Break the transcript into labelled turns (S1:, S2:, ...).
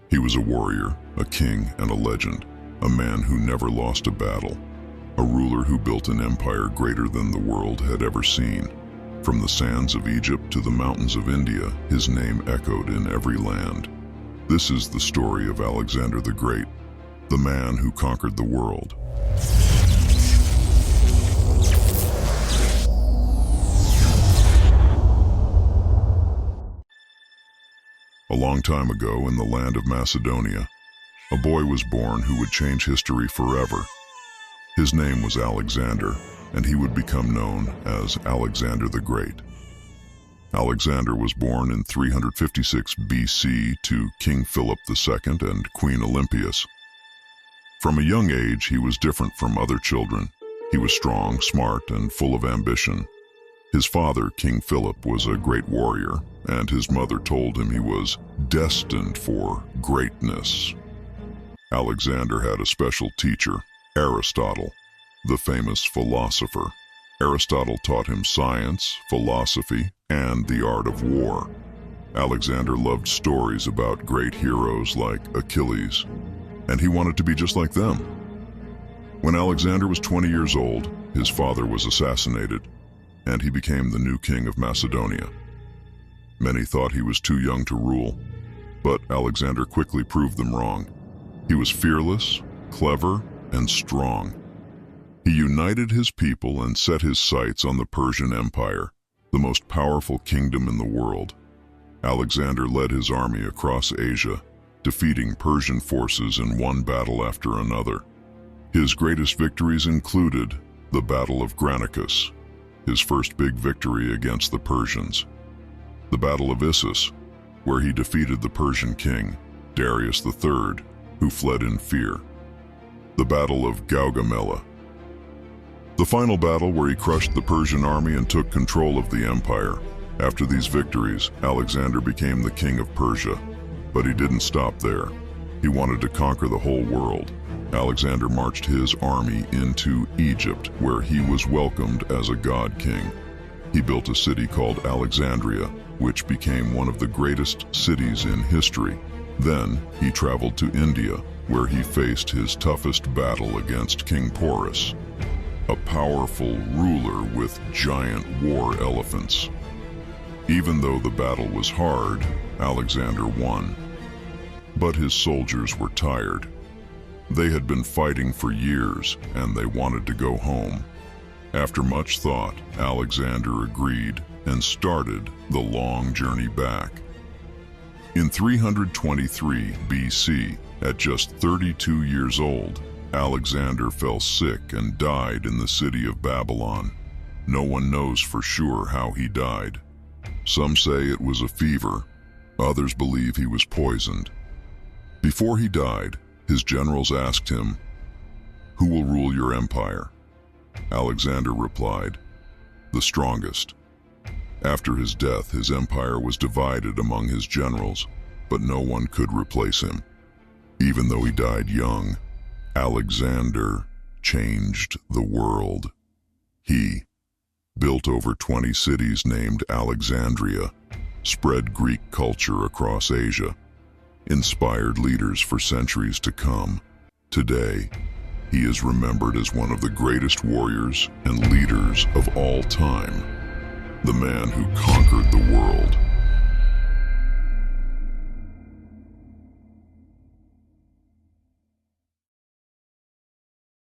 S1: He was a warrior, a king, and a legend, a man who never lost a battle, a ruler who built an empire greater than the world had ever seen. From the sands of Egypt to the mountains of India, his name echoed in every land. This is the story of Alexander the Great, the man who conquered the world. A long time ago, in the land of Macedonia, a boy was born who would change history forever. His name was Alexander, and he would become known as Alexander the Great. Alexander was born in 356 BC to King Philip II and Queen Olympias. From a young age, he was different from other children. He was strong, smart, and full of ambition. His father, King Philip, was a great warrior, and his mother told him he was destined for greatness. Alexander had a special teacher, Aristotle, the famous philosopher. Aristotle taught him science, philosophy, and the art of war. Alexander loved stories about great heroes like Achilles, and he wanted to be just like them. When Alexander was 20 years old, his father was assassinated, and he became the new king of Macedonia. Many thought he was too young to rule, but Alexander quickly proved them wrong. He was fearless, clever, and strong. He united his people and set his sights on the Persian Empire, the most powerful kingdom in the world. Alexander led his army across Asia, defeating Persian forces in one battle after another. His greatest victories included the Battle of Granicus, his first big victory against the Persians; the Battle of Issus, where he defeated the Persian king, Darius III, who fled in fear; the Battle of Gaugamela, the final battle where he crushed the Persian army and took control of the empire. After these victories, Alexander became the king of Persia, but he didn't stop there. He wanted to conquer the whole world. Alexander marched his army into Egypt, where he was welcomed as a god king. He built a city called Alexandria, which became one of the greatest cities in history. Then he traveled to India, where he faced his toughest battle against King Porus, a powerful ruler with giant war elephants. Even though the battle was hard, Alexander won. But his soldiers were tired. They had been fighting for years, and they wanted to go home. After much thought, Alexander agreed and started the long journey back. In 323 BC, at just 32 years old, Alexander fell sick and died in the city of Babylon. No one knows for sure how he died. Some say it was a fever. Others believe he was poisoned. Before he died, his generals asked him, "Who will rule your empire?" Alexander replied, "The strongest." After his death, his empire was divided among his generals, but no one could replace him. Even though he died young, Alexander changed the world. He built over 20 cities named Alexandria, spread Greek culture across Asia, inspired leaders for centuries to come. Today, he is remembered as one of the greatest warriors and leaders of all time, the man who conquered the world.